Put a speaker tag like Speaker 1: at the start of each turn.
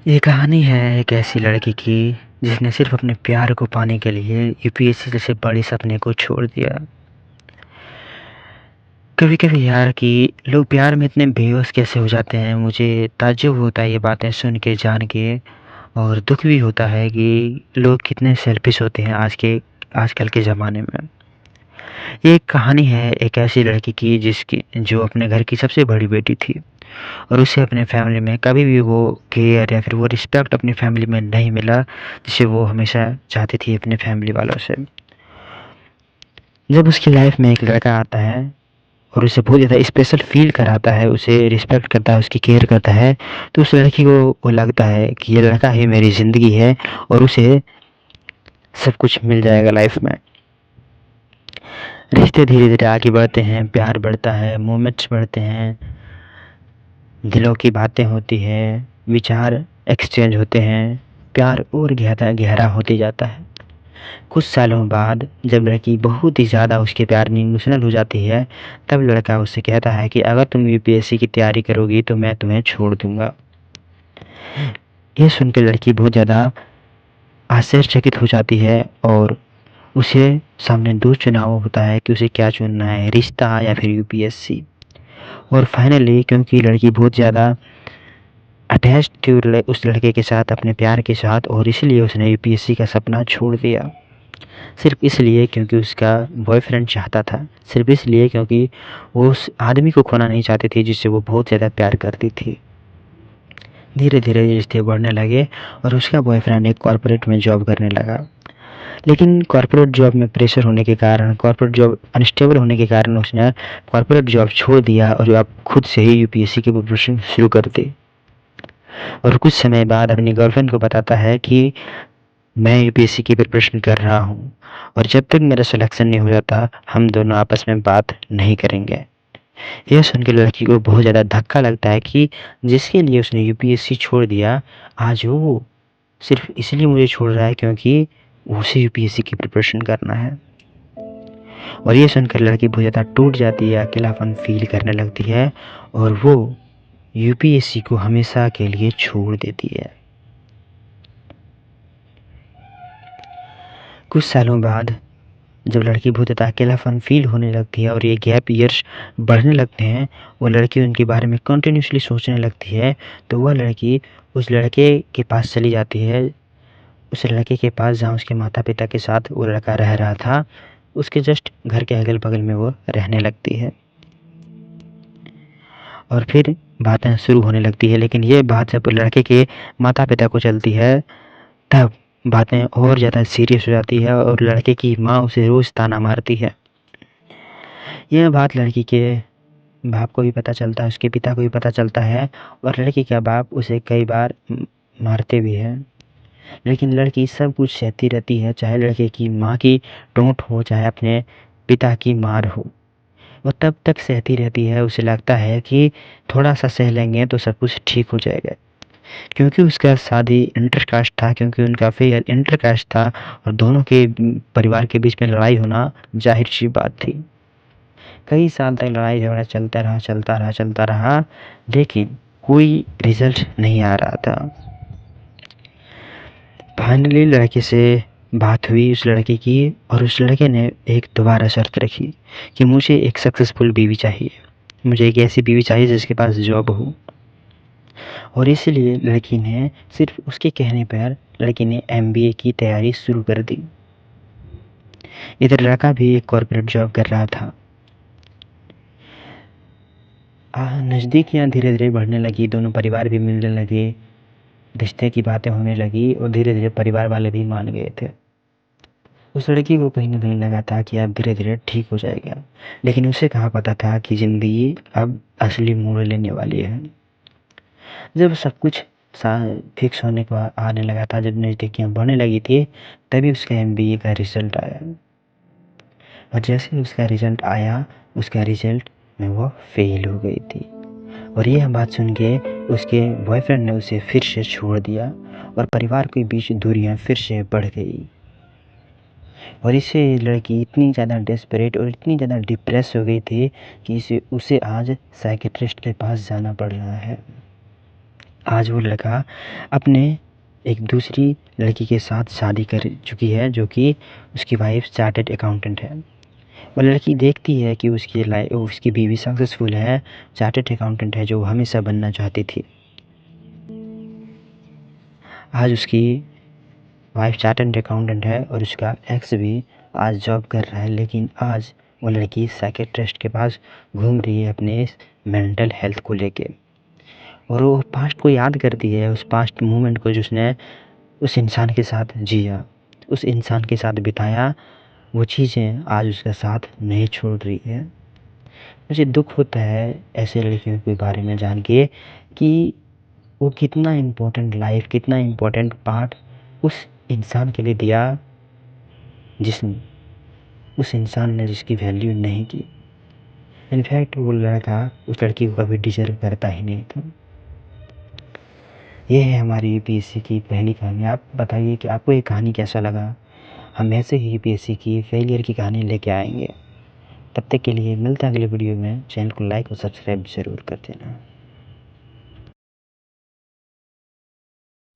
Speaker 1: ये कहानी है एक ऐसी लड़की की जिसने सिर्फ अपने प्यार को पाने के लिए यूपीएससी जैसे बड़े सपने को छोड़ दिया। कभी-कभी यार कि लोग प्यार में इतने बेबस कैसे हो जाते हैं, मुझे ताज्जुब होता है ये बातें सुन के, जान के। और दुःख भी होता है कि लोग कितने सेल्फिश होते हैं आजकल के ज़माने में। ये एक कहानी है एक ऐसी लड़की की जिसकी जो अपने घर की सबसे बड़ी बेटी थी और उसे अपने फैमिली में कभी भी वो केयर या फिर वो रिस्पेक्ट अपनी फैमिली में नहीं मिला, जिसे वो हमेशा चाहती थी अपने फैमिली वालों से। जब उसकी लाइफ में एक लड़का आता है और उसे बहुत ज़्यादा स्पेशल फ़ील कराता है, उसे रिस्पेक्ट करता है, उसकी केयर करता है, तो उस लड़की को वो लगता है कि ये लड़का ही मेरी ज़िंदगी है और उसे सब कुछ मिल जाएगा लाइफ में। रिश्ते धीरे-धीरे आगे बढ़ते हैं, प्यार बढ़ता है, मोमेंट्स बढ़ते हैं, दिलों की बातें होती हैं, विचार एक्सचेंज होते हैं, प्यार और गहरा गहरा होते जाता है। कुछ सालों बाद जब लड़की बहुत ही ज़्यादा उसके प्यार में इमोशनल हो जाती है, तब लड़का उससे कहता है कि अगर तुम यूपीएससी की तैयारी करोगी तो मैं तुम्हें छोड़ दूँगा। ये सुनकर लड़की बहुत ज़्यादा आश्चर्यचकित हो जाती है और उसे सामने 2 चुनाव होता है कि उसे क्या चुनना है, रिश्ता या फिर यूपीएससी। और फाइनली क्योंकि लड़की बहुत ज़्यादा अटैच्ड थी उस लड़के के साथ, अपने प्यार के साथ, और इसलिए उसने यूपीएससी का सपना छोड़ दिया। सिर्फ़ इसलिए क्योंकि उसका बॉयफ्रेंड चाहता था। सिर्फ़ इसलिए क्योंकि वो उस आदमी को खोना नहीं चाहती थी जिससे वो बहुत ज़्यादा प्यार करती थी। धीरे-धीरे ये रिश्ते बढ़ने लगे और उसका बॉयफ्रेंड एक कॉर्पोरेट में जॉब करने लगा। लेकिन कॉर्पोरेट जॉब में प्रेशर होने के कारण, कॉर्पोरेट जॉब अनस्टेबल होने के कारण उसने कॉर्पोरेट जॉब छोड़ दिया और अब खुद से ही यूपीएससी की प्रिपरेशन शुरू कर दी। और कुछ समय बाद अपनी गर्लफ्रेंड को बताता है कि मैं यूपीएससी की प्रिपरेशन कर रहा हूँ और जब तक मेरा सिलेक्शन नहीं हो जाता, हम दोनों आपस में बात नहीं करेंगे। यह सुन के लड़की को बहुत ज़्यादा धक्का लगता है कि जिसके लिए उसने यूपीएससी छोड़ दिया, आज वो सिर्फ़ इसलिए मुझे छोड़ रहा है क्योंकि उसे यूपीएससी की प्रिपरेशन करना है। और ये सुनकर लड़की बहुत ज़्यादा टूट जाती है, अकेलापन फ़ील करने लगती है और वो यूपीएससी को हमेशा के लिए छोड़ देती है। कुछ सालों बाद जब लड़की बहुत ज़्यादा अकेलापन फ़ील होने लगती है और ये गैप ईयर्स बढ़ने लगते हैं, वो लड़की उनके बारे में कंटिन्यूअसली सोचने लगती है, तो वह लड़की उस लड़के के पास चली जाती है। उस लड़के के पास जहाँ उसके माता-पिता के साथ वो लड़का रह रहा था, उसके जस्ट घर के अगल-बगल में वो रहने लगती है। और फिर बातें शुरू होने लगती है, लेकिन ये बात जब लड़के के माता-पिता को चलती है, तब बातें और ज़्यादा सीरियस हो जाती है और लड़के की माँ उसे रोज़ ताना मारती है। यह बात लड़की के बाप को भी पता चलता है, उसके पिता को भी पता चलता है और लड़की का बाप उसे कई बार मारते भी हैं। लेकिन लड़की सब कुछ सहती रहती है, चाहे लड़के की माँ की डाँट हो, चाहे अपने पिता की मार हो। वो तब तक सहती रहती है, उसे लगता है कि थोड़ा-सा सह लेंगे तो सब कुछ ठीक हो जाएगा। क्योंकि उसका शादी इंटरकास्ट था, क्योंकि उनका अफ़ेयर इंटरकास्ट था और दोनों के परिवार के बीच में लड़ाई होना ज़ाहिर-सी बात थी। कई साल तक लड़ाई-झगड़ा चलता रहा, लेकिन कोई रिज़ल्ट नहीं आ रहा था। फाइनली लड़के से बात हुई उस लड़के की और उस लड़के ने एक दोबारा शर्त रखी कि मुझे एक सक्सेसफुल बीवी चाहिए। मुझे एक ऐसी बीवी चाहिए जिसके पास जॉब हो। और इसलिए लड़की ने सिर्फ़ उसके कहने पर लड़की ने एमबीए की तैयारी शुरू कर दी। इधर लड़का भी एक कॉर्पोरेट जॉब कर रहा था। नज़दीकियाँ धीरे-धीरे बढ़ने लगी, दोनों परिवार भी मिलने लगे, रिश्ते की बातें होने लगी और धीरे-धीरे परिवार वाले भी मान गए थे। उस लड़की को कहीं न कहीं लगा था कि अब धीरे-धीरे ठीक हो जाएगा, लेकिन उसे कहाँ पता था कि ज़िंदगी अब असली मोड़ लेने वाली है। जब सब कुछ सा फिक्स होने को आने लगा था, जब नज़दीकियाँ बढ़ने लगी थी, तभी उसका एमबीए का रिज़ल्ट आया और जैसे ही उसका रिज़ल्ट आया, उसका रिज़ल्ट में वो फ़ेल हो गई थी और यह बात सुन के उसके बॉयफ्रेंड ने उसे फिर से छोड़ दिया और परिवार के बीच दूरियाँ फिर से बढ़ गई। और इससे लड़की इतनी ज़्यादा डेस्परेट और इतनी ज़्यादा डिप्रेस हो गई थी कि उसे आज साइकियाट्रिस्ट के पास जाना पड़ रहा है। आज वो लड़का अपने एक दूसरी लड़की के साथ शादी कर चुकी है, जो कि उसकी वाइफ चार्टर्ड अकाउंटेंट है। वो लड़की देखती है कि उसकी बीवी सक्सेसफुल है, चार्टर्ड अकाउंटेंट है, जो वो हमेशा बनना चाहती थी। आज उसकी वाइफ चार्टर्ड अकाउंटेंट है और उसका एक्स भी आज जॉब कर रहा है, लेकिन आज वो लड़की साइकियाट्रिस्ट के पास घूम रही है अपने मेंटल हेल्थ को लेके, और वो पास्ट को याद करती है, उस पास्ट मोमेंट को जिसने उस इंसान के साथ जिया, उस इंसान के साथ बिताया। वो चीज़ें आज उसका साथ नहीं छोड़ रही है। मुझे दुख होता है ऐसे लड़कियों के बारे में जान के कि वो कितना इम्पोर्टेंट लाइफ, कितना इम्पोर्टेंट पार्ट उस इंसान के लिए दिया, जिस उस इंसान ने जिसकी वैल्यू नहीं की। इनफैक्ट वो लड़का उस लड़की को कभी डिजर्व करता ही नहीं था। ये है हमारी यूपीएससी की पहली कहानी। आप बताइए कि आपको ये कहानी कैसा लगा। हम ऐसे ही यूपीएससी की फेलियर की कहानी लेके आएंगे। तब तक के लिए मिलते हैं अगले वीडियो में। चैनल को लाइक और सब्सक्राइब ज़रूर कर देना।